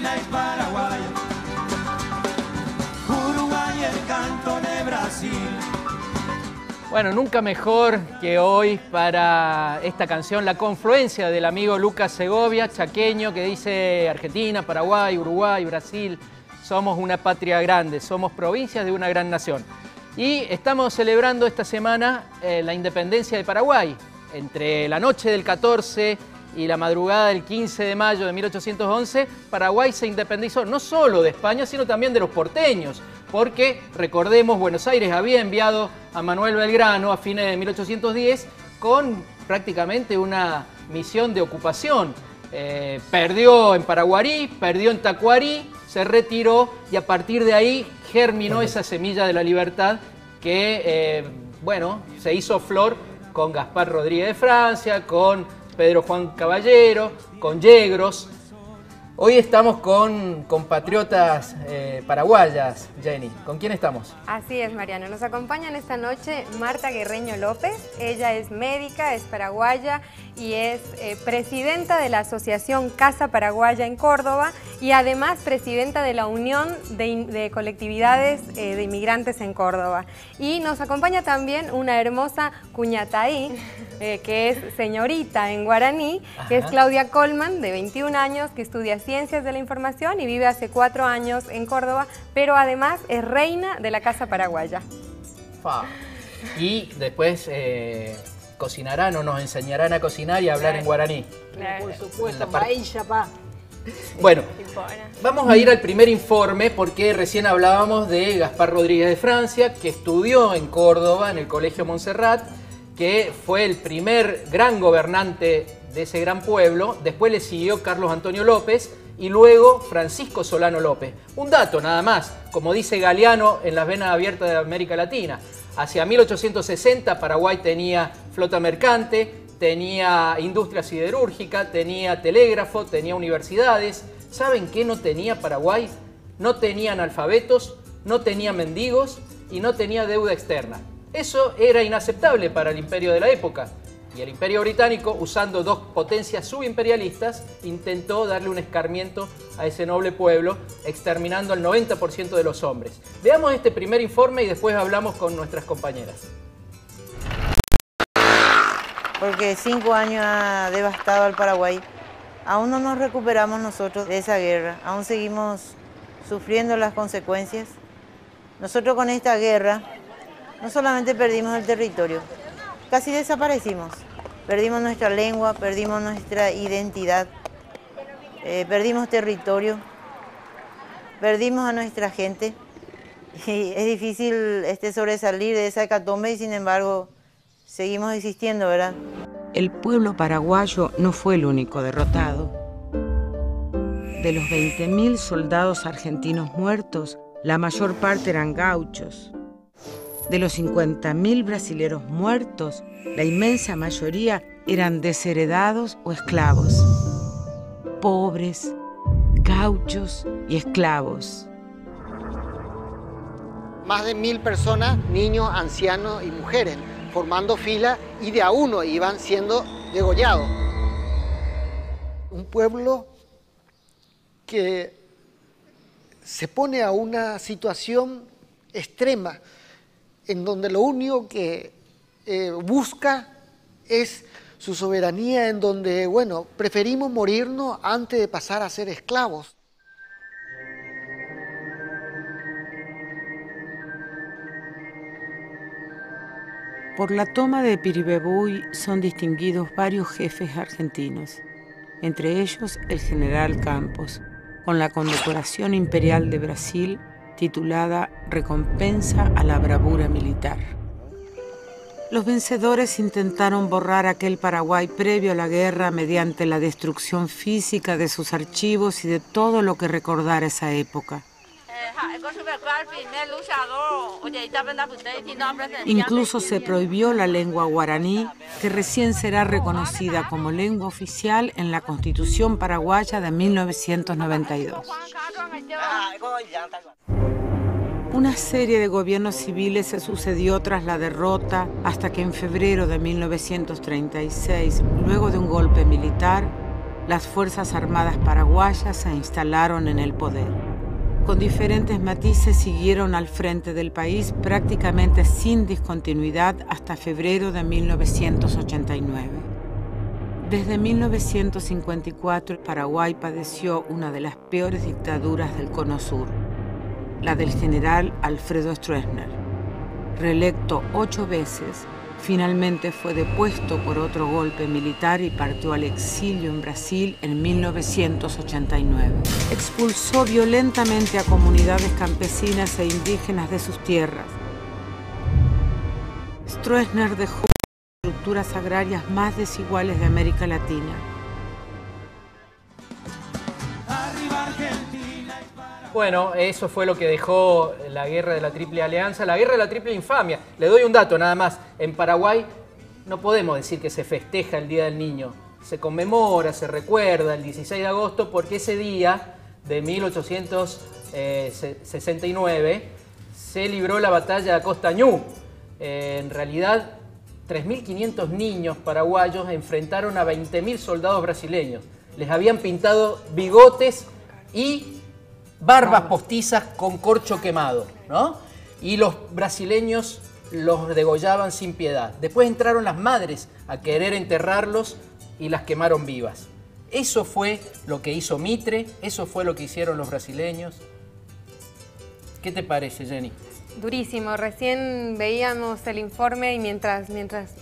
Argentina y Paraguay, Uruguay el canto de Brasil. Bueno, nunca mejor que hoy para esta canción, la confluencia del amigo Lucas Segovia, chaqueño, que dice Argentina, Paraguay, Uruguay, Brasil, somos una patria grande, somos provincias de una gran nación. Y estamos celebrando esta semana la independencia de Paraguay. Entre la noche del 14 y la madrugada del 15 de mayo de 1811, Paraguay se independizó no solo de España, sino también de los porteños, porque, recordemos, Buenos Aires había enviado a Manuel Belgrano a fines de 1810 con prácticamente una misión de ocupación. Perdió en Paraguarí, perdió en Tacuarí, se retiró y a partir de ahí germinó esa semilla de la libertad que, bueno, se hizo flor con Gaspar Rodríguez de Francia, con Pedro Juan Caballero, con Yegros. Hoy estamos con compatriotas paraguayas, Jenny. ¿Con quién estamos? Así es, Mariano. Nos acompañan esta noche Marta Guerreño López. Ella es médica, es paraguaya y es presidenta de la Asociación Casa Paraguaya en Córdoba y además presidenta de la Unión de Colectividades de Inmigrantes en Córdoba. Y nos acompaña también una hermosa cuñataí, que es señorita en guaraní, que es Claudia Colman, de 21 años, que estudia Ciencias de la Información y vive hace 4 años en Córdoba, pero además es reina de la Casa Paraguaya. Y después cocinarán o nos enseñarán a cocinar y a hablar en guaraní. Claro. Por supuesto, paella, pa. Bueno, vamos a ir al primer informe porque recién hablábamos de Gaspar Rodríguez de Francia, que estudió en Córdoba, en el Colegio Montserrat, que fue el primer gran gobernante de ese gran pueblo. Después le siguió Carlos Antonio López y luego Francisco Solano López. Un dato nada más, como dice Galeano en Las Venas Abiertas de América Latina. Hacia 1860 Paraguay tenía flota mercante, tenía industria siderúrgica, tenía telégrafo, tenía universidades. ¿Saben qué no tenía Paraguay? No tenía analfabetos, no tenía mendigos y no tenía deuda externa. Eso era inaceptable para el imperio de la época. Y el imperio británico, usando dos potencias subimperialistas, intentó darle un escarmiento a ese noble pueblo, exterminando al 90% de los hombres. Veamos este primer informe y después hablamos con nuestras compañeras. Porque 5 años ha devastado al Paraguay. Aún no nos recuperamos nosotros de esa guerra. Aún seguimos sufriendo las consecuencias. Nosotros con esta guerra no solamente perdimos el territorio, casi desaparecimos. Perdimos nuestra lengua, perdimos nuestra identidad, perdimos territorio, perdimos a nuestra gente. Y es difícil sobresalir de esa hecatombe y sin embargo seguimos existiendo, ¿verdad? El pueblo paraguayo no fue el único derrotado. De los 20.000 soldados argentinos muertos, la mayor parte eran gauchos. De los 50.000 brasileros muertos, la inmensa mayoría eran desheredados o esclavos. Pobres, gauchos y esclavos. Más de 1.000 personas, niños, ancianos y mujeres, formando fila y de a uno iban siendo degollados. Un pueblo que se pone a una situación extrema, en donde lo único que busca es su soberanía, en donde, bueno, preferimos morirnos antes de pasar a ser esclavos. Por la toma de Piribebuy son distinguidos varios jefes argentinos, entre ellos el general Campos, con la condecoración imperial de Brasil titulada Recompensa a la bravura militar. Los vencedores intentaron borrar aquel Paraguay previo a la guerra mediante la destrucción física de sus archivos y de todo lo que recordara esa época. Incluso se prohibió la lengua guaraní, que recién será reconocida como lengua oficial en la Constitución paraguaya de 1992. Una serie de gobiernos civiles se sucedió tras la derrota hasta que en febrero de 1936, luego de un golpe militar, las Fuerzas Armadas paraguayas se instalaron en el poder. Con diferentes matices siguieron al frente del país prácticamente sin discontinuidad hasta febrero de 1989. Desde 1954, Paraguay padeció una de las peores dictaduras del Cono Sur, la del general Alfredo Stroessner. Reelecto 8 veces, finalmente fue depuesto por otro golpe militar y partió al exilio en Brasil en 1989. Expulsó violentamente a comunidades campesinas e indígenas de sus tierras. Stroessner dejó las estructuras agrarias más desiguales de América Latina. Bueno, eso fue lo que dejó la Guerra de la Triple Alianza, la Guerra de la Triple Infamia. Le doy un dato nada más. En Paraguay no podemos decir que se festeja el Día del Niño. Se conmemora, se recuerda el 16 de agosto porque ese día de 1869 se libró la batalla de Costañú. En realidad, 3.500 niños paraguayos enfrentaron a 20.000 soldados brasileños. Les habían pintado bigotes y barbas postizas con corcho quemado, ¿no? Y los brasileños los degollaban sin piedad. Después entraron las madres a querer enterrarlos y las quemaron vivas. Eso fue lo que hizo Mitre, eso fue lo que hicieron los brasileños. ¿Qué te parece, Jenny? Durísimo. Recién veíamos el informe y mientras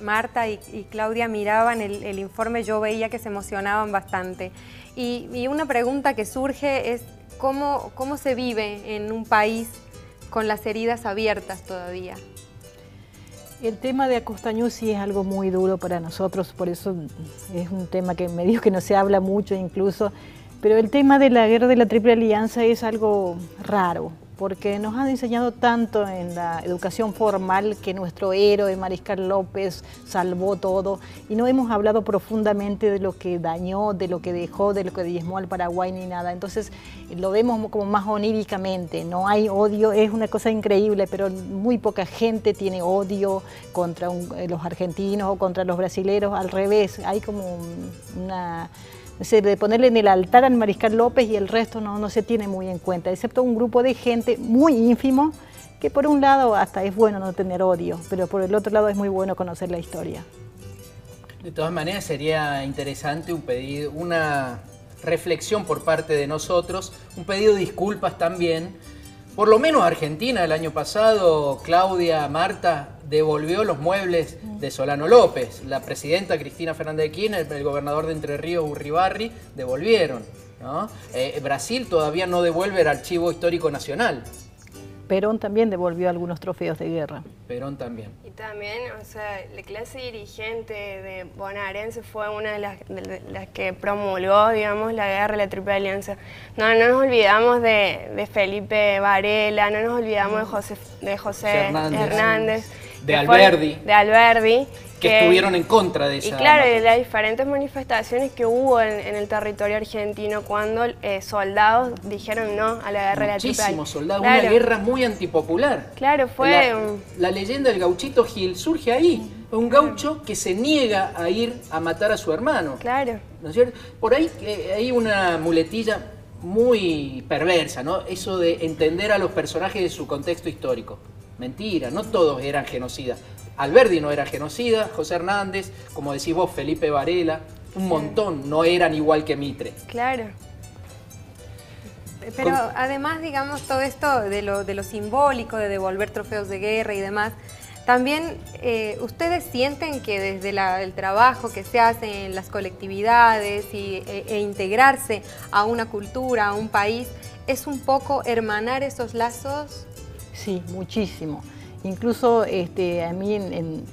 Marta y Claudia miraban el informe, yo veía que se emocionaban bastante. Y una pregunta que surge es ¿cómo se vive en un país con las heridas abiertas todavía? El tema de Costañú sí es algo muy duro para nosotros, por eso es un tema que me dijo que no se habla mucho incluso, pero el tema de la Guerra de la Triple Alianza es algo raro, porque nos han enseñado tanto en la educación formal que nuestro héroe Mariscal López salvó todo y no hemos hablado profundamente de lo que dañó, de lo que dejó, de lo que diezmó al Paraguay ni nada. Entonces lo vemos como más oníricamente, no hay odio, es una cosa increíble, pero muy poca gente tiene odio contra los argentinos o contra los brasileros, al revés, hay como una... de ponerle en el altar al Mariscal López y el resto no se tiene muy en cuenta, excepto un grupo de gente muy ínfimo que por un lado hasta es bueno no tener odio, pero por el otro lado es muy bueno conocer la historia. De todas maneras sería interesante un pedido, una reflexión por parte de nosotros, un pedido de disculpas también. Por lo menos Argentina el año pasado, Claudia, Marta, devolvió los muebles de Solano López. La presidenta Cristina Fernández de Kirchner, el gobernador de Entre Ríos, Urribarri, devolvieron, ¿no? Brasil todavía no devuelve el Archivo Histórico Nacional. Perón también devolvió algunos trofeos de guerra. Perón también. Y también, o sea, la clase dirigente de bonaerense fue una de las que promulgó, digamos, la Guerra de la Triple Alianza. No nos olvidamos de Felipe Varela, no nos olvidamos de José Hernández. De Alberdi. De Alberdi. Que estuvieron en contra de esa... Y claro, de las diferentes manifestaciones que hubo en el territorio argentino cuando soldados dijeron no a la Guerra de la Triple Alianza. Muchísimos soldados, claro. Una guerra muy antipopular. Claro, fue... La leyenda del gauchito Gil surge ahí. Un gaucho que se niega a ir a matar a su hermano. Claro. ¿No es cierto? Por ahí hay una muletilla muy perversa, ¿no? Eso de entender a los personajes de su contexto histórico. Mentira, no todos eran genocidas. Alberdi no era genocida, José Hernández, como decís vos, Felipe Varela, un montón no eran igual que Mitre. Claro. Pero además, digamos, todo esto de lo simbólico, de devolver trofeos de guerra y demás, también ustedes sienten que desde el trabajo que se hace en las colectividades e integrarse a una cultura, a un país, es un poco hermanar esos lazos. Sí, muchísimo. Incluso a mí,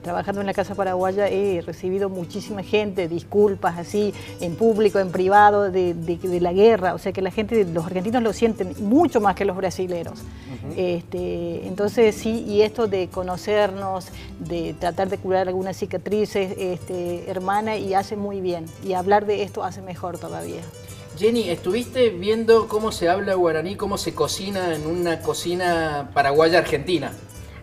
trabajando en la Casa Paraguaya, he recibido muchísima gente, disculpas así, en público, en privado, de la guerra. O sea que la gente, los argentinos lo sienten mucho más que los brasileros. Entonces sí, y esto de conocernos, de tratar de curar algunas cicatrices, hermana, y hace muy bien. Y hablar de esto hace mejor todavía. Jenny, ¿estuviste viendo cómo se habla guaraní, cómo se cocina en una cocina paraguaya-argentina?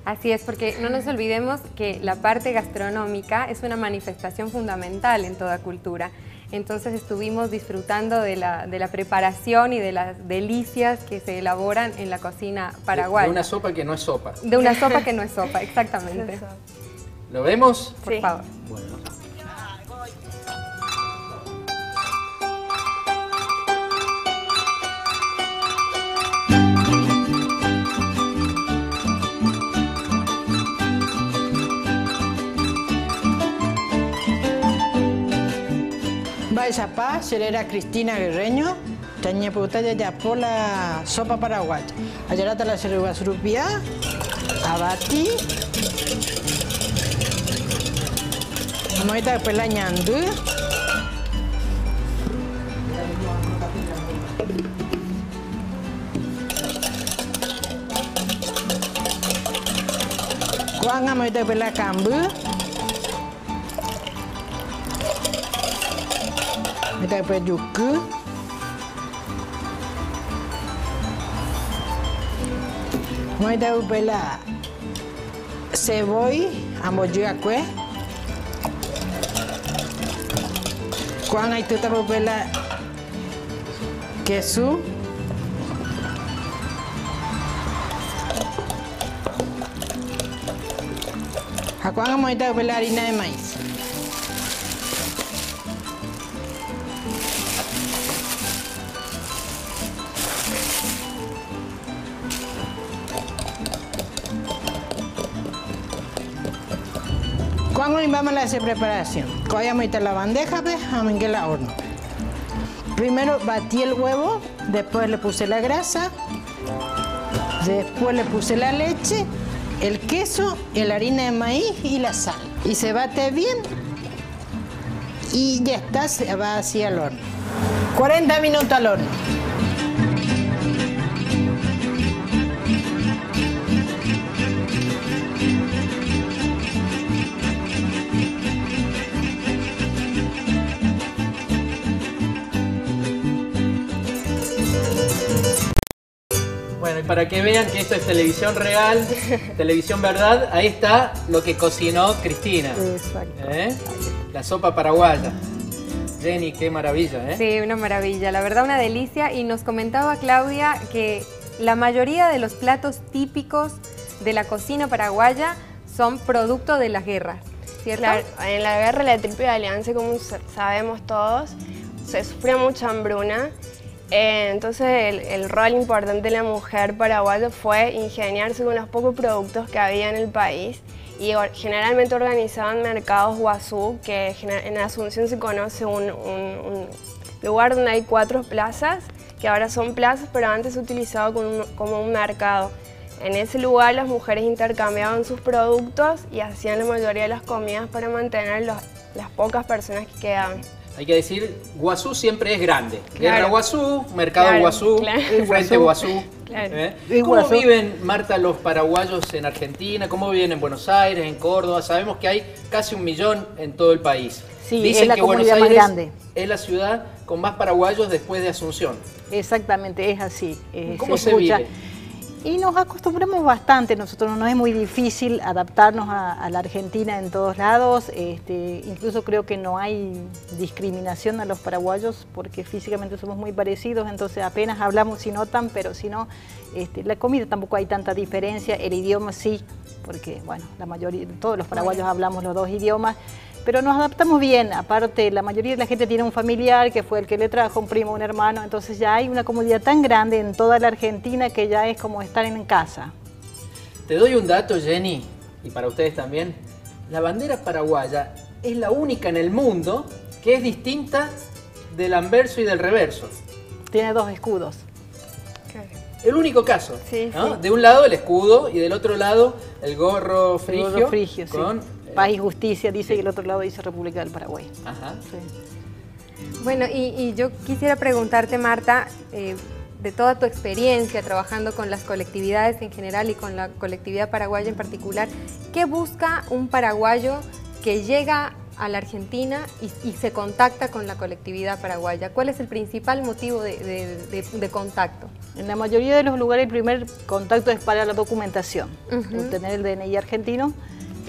Así es, porque no nos olvidemos que la parte gastronómica es una manifestación fundamental en toda cultura. entonces estuvimos disfrutando de la preparación y de las delicias que se elaboran en la cocina paraguaya. De una sopa que no es sopa. De una sopa que no es sopa, exactamente. ¿Lo vemos? Por favor. Bueno. Chapá, serera Cristina Guerreño, chañe putaya ya por la sopa paraguaya. Ayarata la ceruga surupia, abati, amoita pela ñandu, kuang amoita pela kambu. Kita juga mau tahu bela seboy amboju aku kuang itu tahu bela kesu aku mau tahu bela harina de maíz. Cuando vamos a hacer preparación, cogemos la bandeja, vamos en el horno. Primero batí el huevo, después le puse la grasa, después le puse la leche, el queso, la harina de maíz y la sal. Y se bate bien y ya está, se va así al horno. 40 minutos al horno. Bueno, y para que vean que esto es televisión real, televisión verdad, ahí está lo que cocinó Cristina. Exacto. La sopa paraguaya. Jenny, qué maravilla, ¿eh? Sí, una maravilla, la verdad una delicia. Y nos comentaba Claudia que la mayoría de los platos típicos de la cocina paraguaya son producto de las guerras, ¿cierto? Claro, en la guerra de la Triple Alianza, como sabemos todos, se sufrió mucha hambruna. Entonces el rol importante de la mujer paraguaya fue ingeniarse con los pocos productos que había en el país y generalmente organizaban mercados guazú, que en Asunción se conoce un lugar donde hay 4 plazas, que ahora son plazas, pero antes se utilizaba como un mercado. En ese lugar las mujeres intercambiaban sus productos y hacían la mayoría de las comidas para mantener las pocas personas que quedaban. Hay que decir, Guazú siempre es grande. Claro. Guerra Guazú, Mercado Guazú, claro. Frente Guazú. Claro. ¿Cómo viven, Marta, los paraguayos en Argentina? ¿Cómo viven en Buenos Aires, en Córdoba? Sabemos que hay casi 1 millón en todo el país. Sí, dicen es la que Buenos comunidad más Aires grande. es la ciudad con más paraguayos después de Asunción. Exactamente, es así. ¿Cómo se vive? Y nos acostumbramos bastante, nosotros no es muy difícil adaptarnos a la Argentina en todos lados, incluso creo que no hay discriminación a los paraguayos porque físicamente somos muy parecidos, entonces apenas hablamos si notan, pero si no, la comida tampoco hay tanta diferencia, el idioma sí, porque bueno, la mayoría, todos los paraguayos hablamos los 2 idiomas, pero nos adaptamos bien, aparte la mayoría de la gente tiene un familiar que fue el que le trajo, un primo, un hermano, entonces ya hay una comunidad tan grande en toda la Argentina que ya es como estar en casa. Te doy un dato, Jenny, y para ustedes también. La bandera paraguaya es la única en el mundo que es distinta del anverso y del reverso. Tiene 2 escudos. El único caso, Sí, ¿no? sí. De un lado el escudo y del otro lado el gorro frigio. El gorro frigio, sí. Con, Paz y Justicia dice, y el otro lado dice República del Paraguay. Ajá. Sí. Bueno, y yo quisiera preguntarte, Marta, de toda tu experiencia trabajando con las colectividades en general y con la colectividad paraguaya en particular, ¿qué busca un paraguayo que llega a la Argentina y se contacta con la colectividad paraguaya? ¿Cuál es el principal motivo de contacto? En la mayoría de los lugares el primer contacto es para la documentación, Ujú. obtener el DNI argentino.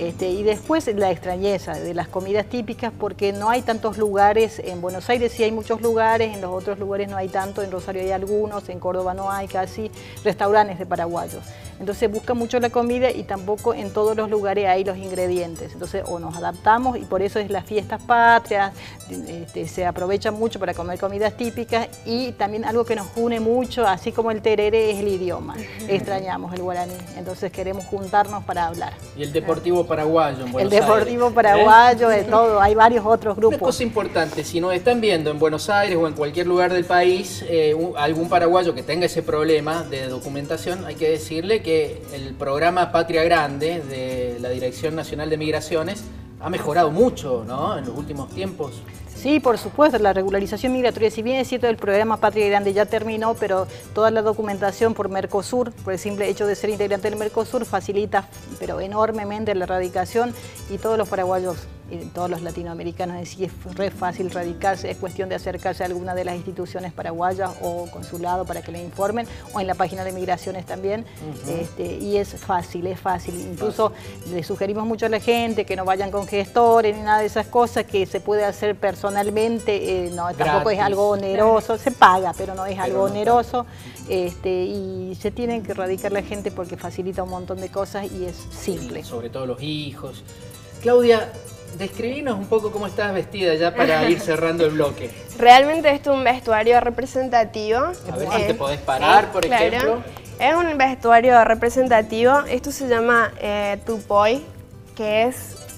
Y después la extrañeza de las comidas típicas, porque no hay tantos lugares. En Buenos Aires sí hay muchos lugares, en los otros lugares no hay tanto, en Rosario hay algunos, en Córdoba no hay casi restaurantes de paraguayos. Entonces busca mucho la comida y tampoco en todos los lugares hay los ingredientes. Entonces o nos adaptamos, y por eso es las fiestas patrias, se aprovechan mucho para comer comidas típicas, y también algo que nos une mucho, así como el terere, es el idioma. Extrañamos el guaraní, entonces queremos juntarnos para hablar. Y el Deportivo Paraguayo en Buenos Aires. El Deportivo Paraguayo, de todo, hay varios otros grupos. Una cosa importante, si nos están viendo en Buenos Aires o en cualquier lugar del país, algún paraguayo que tenga ese problema de documentación, hay que decirle que el programa Patria Grande de la Dirección Nacional de Migraciones ha mejorado mucho, ¿no?, en los últimos tiempos. Sí, por supuesto, la regularización migratoria, si bien es cierto el programa Patria Grande ya terminó, pero toda la documentación por Mercosur, por el simple hecho de ser integrante del Mercosur, facilita pero enormemente la radicación, y todos los paraguayos y todos los latinoamericanos en sí es re fácil radicarse, es cuestión de acercarse a alguna de las instituciones paraguayas o consulado para que le informen, o en la página de migraciones también, y es fácil, incluso le sugerimos mucho a la gente que no vayan con gestores ni nada de esas cosas, que se puede hacer personalmente, no, tampoco es algo oneroso, se paga, pero no es algo oneroso, y se tienen que radicar la gente porque facilita un montón de cosas y es simple. Sobre todo los hijos. Claudia, describinos un poco cómo estás vestida ya para ir cerrando el bloque. Realmente esto es un vestuario representativo. A ver si te podés parar, sí, por ejemplo. Es un vestuario representativo. Esto se llama tupoy, que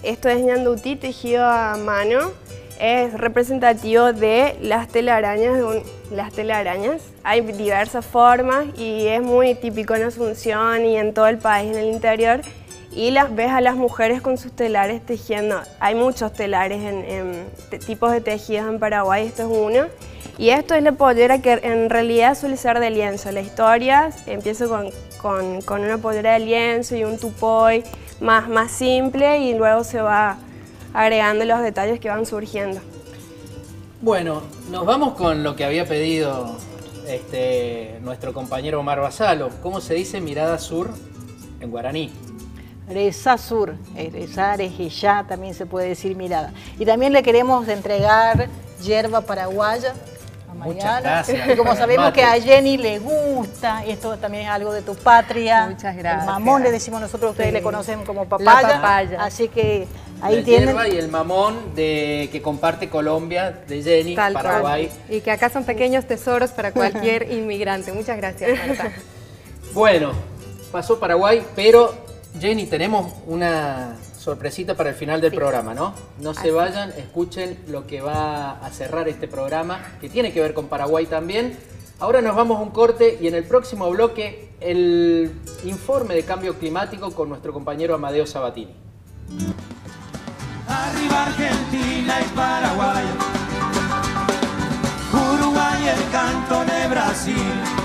esto es ñandutí tejido a mano. Es representativo de las telarañas. Hay diversas formas y es muy típico en Asunción y en todo el país, en el interior. Y ves a las mujeres con sus telares tejiendo. Hay muchos telares tipos de tejidos en Paraguay, esto es uno. Y esto es la pollera que en realidad suele ser de lienzo. La historia empieza con una pollera de lienzo y un tupoy más simple, y luego se va agregando los detalles que van surgiendo. Bueno, nos vamos con lo que había pedido nuestro compañero Omar Basalo. ¿Cómo se dice mirada sur en guaraní? Reza sur, rezar, ejillá, también se puede decir mirada. Y también le queremos entregar hierba paraguaya a Mariana. Muchas gracias. Y como sabemos que a Jenny le gusta, esto también es algo de tu patria. Muchas gracias. El mamón le decimos nosotros, ustedes le conocen como papaya. La papaya. Así que ahí la tienen. Hierba y el mamón que comparte Colombia, de Jenny, Tal Paraguay. cual. Y que acá son pequeños tesoros para cualquier inmigrante. Muchas gracias, Marta. Bueno, pasó Paraguay, pero Jenny, tenemos una sorpresita para el final del programa, ¿no? No se vayan, escuchen lo que va a cerrar este programa, que tiene que ver con Paraguay también. Ahora nos vamos a un corte y en el próximo bloque el informe de cambio climático con nuestro compañero Amadeo Sabatini. Arriba Argentina y Paraguay, Uruguay el canto de Brasil.